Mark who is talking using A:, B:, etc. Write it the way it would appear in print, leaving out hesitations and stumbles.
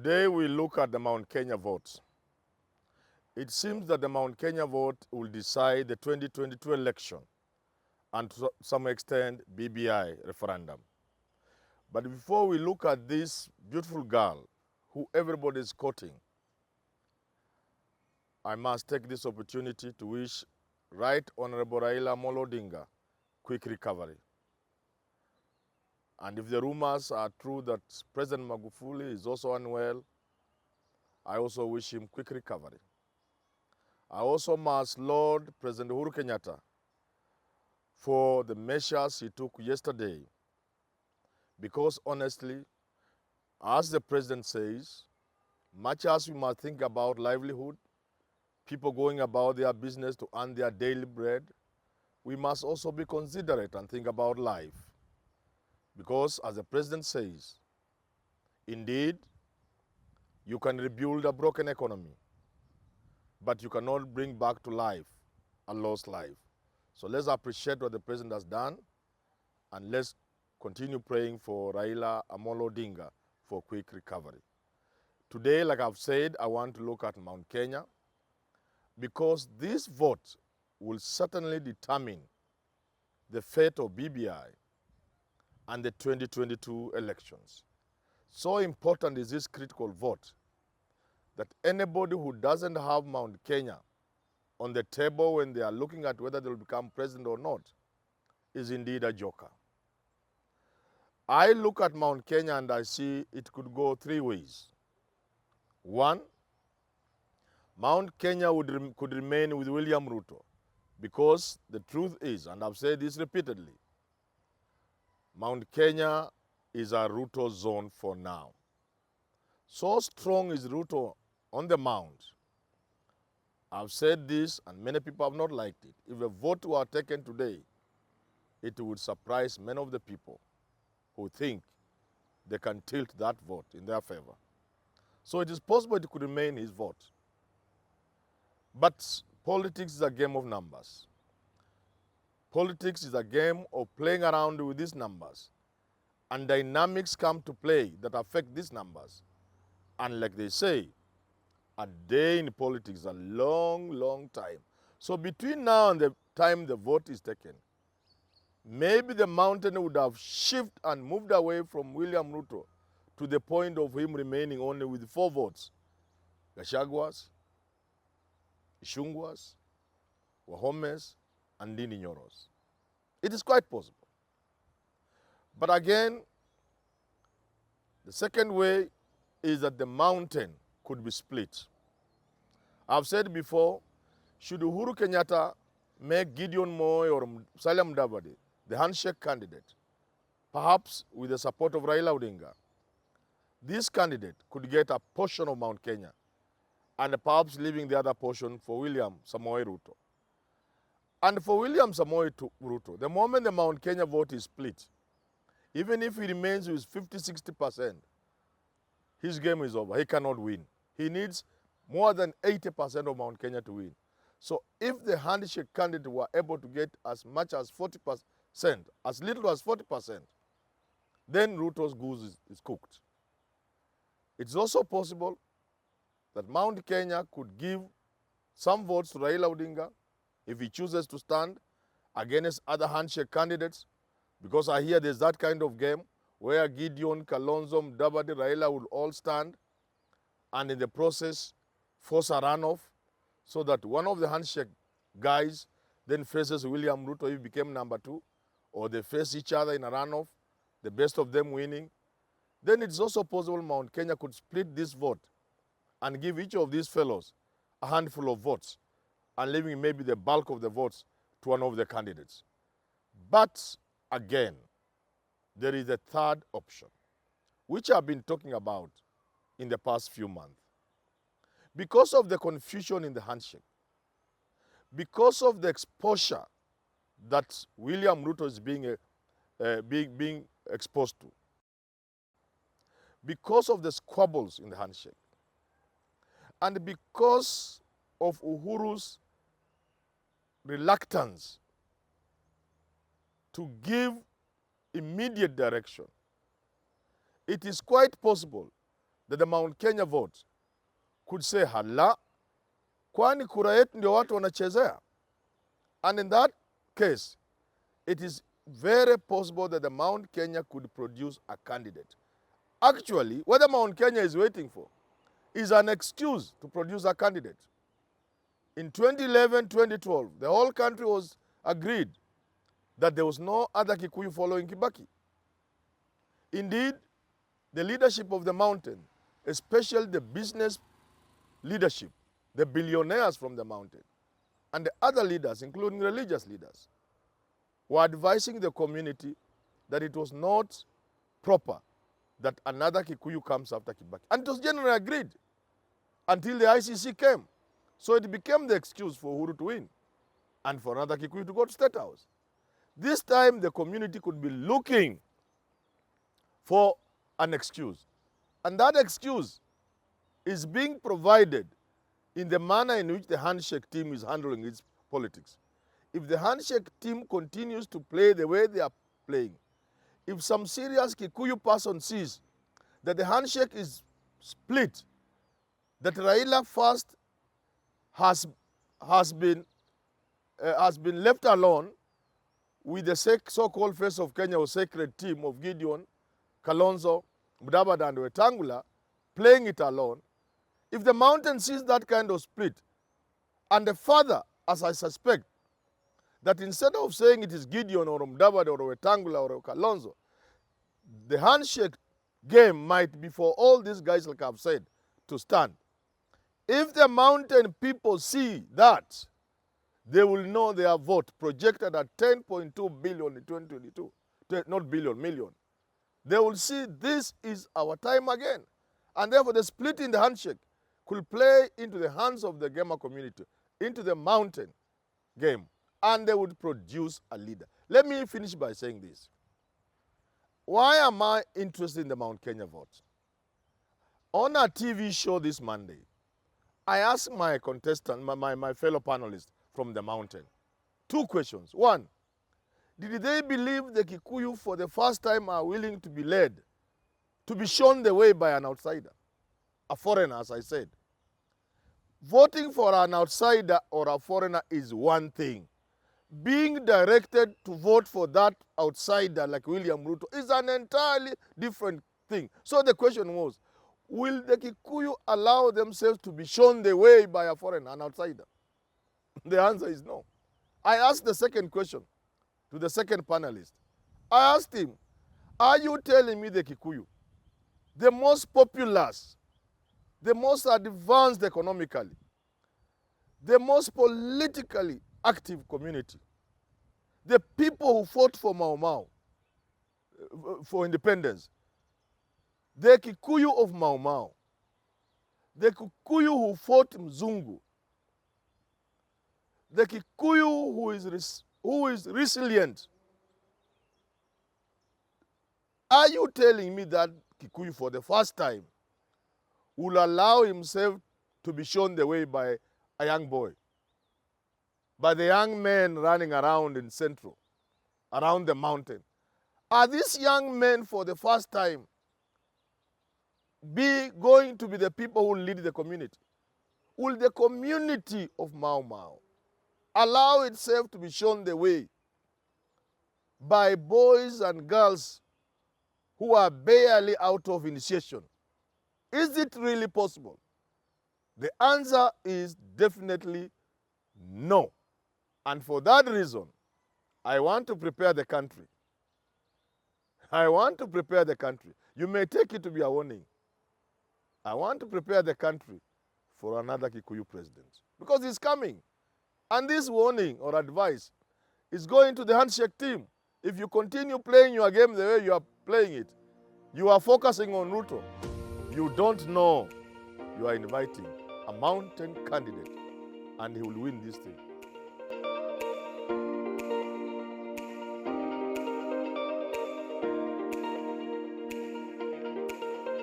A: Today we look at the Mount Kenya vote. It seems that the Mount Kenya vote will decide the 2022 election and to some extent BBI referendum. But before we look at this beautiful girl who everybody is quoting, I must take this opportunity to wish Right Honorable Raila Amolo Odinga quick recovery. And if the rumors are true that President Magufuli is also unwell, I also wish him quick recovery. I also must laud President Uhuru Kenyatta for the measures he took yesterday. Because honestly, as the president says, much as we must think about livelihood, people going about their business to earn their daily bread, we must also be considerate and think about life. Because as the president says, indeed, you can rebuild a broken economy, but you cannot bring back to life a lost life. So let's appreciate what the president has done, and let's continue praying for Raila Amolo Odinga for quick recovery. Today, like I've said, I want to look at Mount Kenya, because this vote will certainly determine the fate of BBI and the 2022 elections. So important is this critical vote that anybody who doesn't have Mount Kenya on the table when they are looking at whether they will become president or not is indeed a joker. I look at Mount Kenya and I see it could go three ways. One, Mount Kenya could remain with William Ruto, because the truth is, and I've said this repeatedly, Mount Kenya is a Ruto zone for now. So strong is Ruto on the mount. I've said this and many people have not liked it. If a vote were taken today, it would surprise many of the people who think they can tilt that vote in their favor. So it is possible it could remain his vote. But politics is a game of numbers. Politics is a game of playing around with these numbers. And dynamics come to play that affect these numbers. And like they say, a day in politics is a long, long time. So between now and the time the vote is taken, maybe the mountain would have shifted and moved away from William Ruto to the point of him remaining only with 4 votes. Gachagwa's, Ishungwa's, Wahome's, and Ndindi Nyoro's. It is quite possible. But again, the second way is that the mountain could be split. I've said before, should Uhuru Kenyatta make Gideon Moi or Musalia Mudavadi the handshake candidate, perhaps with the support of Raila Odinga, this candidate could get a portion of Mount Kenya and perhaps leaving the other portion for William Samoei Ruto. And for William Samoei Ruto, the moment the Mount Kenya vote is split, even if he remains with 50-60%, his game is over. He cannot win. He needs more than 80% of Mount Kenya to win. So if the handshake candidate were able to get as much as 40%, as little as 40%, then Ruto's goose is cooked. It's also possible that Mount Kenya could give some votes to Raila Odinga if he chooses to stand against other handshake candidates, because I hear there's that kind of game where Gideon, Kalonzo, Mudavadi, Raila will all stand and in the process force a runoff so that one of the handshake guys then faces William Ruto if he became number 2, or they face each other in a runoff, the best of them winning. Then it's also possible Mount Kenya could split this vote and give each of these fellows a handful of votes and leaving maybe the bulk of the votes to one of the candidates. But again, there is a third option, which I've been talking about in the past few months. Because of the confusion in the handshake, because of the exposure that William Ruto is being exposed to, because of the squabbles in the handshake, and because of Uhuru's reluctance to give immediate direction, it is quite possible that the Mount Kenya vote could say, hala, kwani kura yetu ndio watu wanachezea? And in that case, it is very possible that the Mount Kenya could produce a candidate. Actually, what the Mount Kenya is waiting for is an excuse to produce a candidate. In 2011, 2012, the whole country was agreed that there was no other Kikuyu following Kibaki. Indeed, the leadership of the mountain, especially the business leadership, the billionaires from the mountain, and the other leaders, including religious leaders, were advising the community that it was not proper that another Kikuyu comes after Kibaki. And it was generally agreed until the ICC came. So it became the excuse for Uhuru to win and for another Kikuyu to go to State House. This time the community could be looking for an excuse. And that excuse is being provided in the manner in which the handshake team is handling its politics. If the handshake team continues to play the way they are playing, if some serious Kikuyu person sees that the handshake is split, that Raila first has been left alone with the so-called face of Kenya or sacred team of Gideon, Kalonzo, Mudavadi and Wetangula playing it alone, if the mountain sees that kind of split, and the father, as I suspect, that instead of saying it is Gideon or Mudavadi or Wetangula or Kalonzo, the handshake game might be for all these guys, like I've said, to stand. If the mountain people see that, they will know their vote projected at 10.2 billion in 2022. Not billion, million. They will see this is our time again. And therefore the split in the handshake could play into the hands of the Gema community, into the mountain game, and they would produce a leader. Let me finish by saying this. Why am I interested in the Mount Kenya vote? On a TV show this Monday, I asked my contestant, my fellow panelists from the mountain, two questions. One, did they believe the Kikuyu for the first time are willing to be led, to be shown the way by an outsider, a foreigner, as I said? Voting for an outsider or a foreigner is one thing. Being directed to vote for that outsider like William Ruto is an entirely different thing. So the question was, will the Kikuyu allow themselves to be shown the way by a foreigner, an outsider? The answer is no. I asked the second question to the second panelist. I asked him, are you telling me the Kikuyu, the most populous, the most advanced economically, the most politically active community, the people who fought for Mau Mau, for independence, the Kikuyu of Mau Mau, the Kikuyu who fought Mzungu, the Kikuyu who is resilient, are you telling me that Kikuyu for the first time will allow himself to be shown the way by a young boy, by the young men running around in Central, around the mountain? Are these young men for the first time going to be the people who lead the community? Will the community of Mau Mau allow itself to be shown the way by boys and girls who are barely out of initiation? Is it really possible? The answer is definitely no. And for that reason, I want to prepare the country. I want to prepare the country. You may take it to be a warning. I want to prepare the country for another Kikuyu president, because he's coming. And this warning or advice is going to the handshake team. If you continue playing your game the way you are playing it, you are focusing on Ruto. You don't know you are inviting a mountain candidate, and he will win this thing.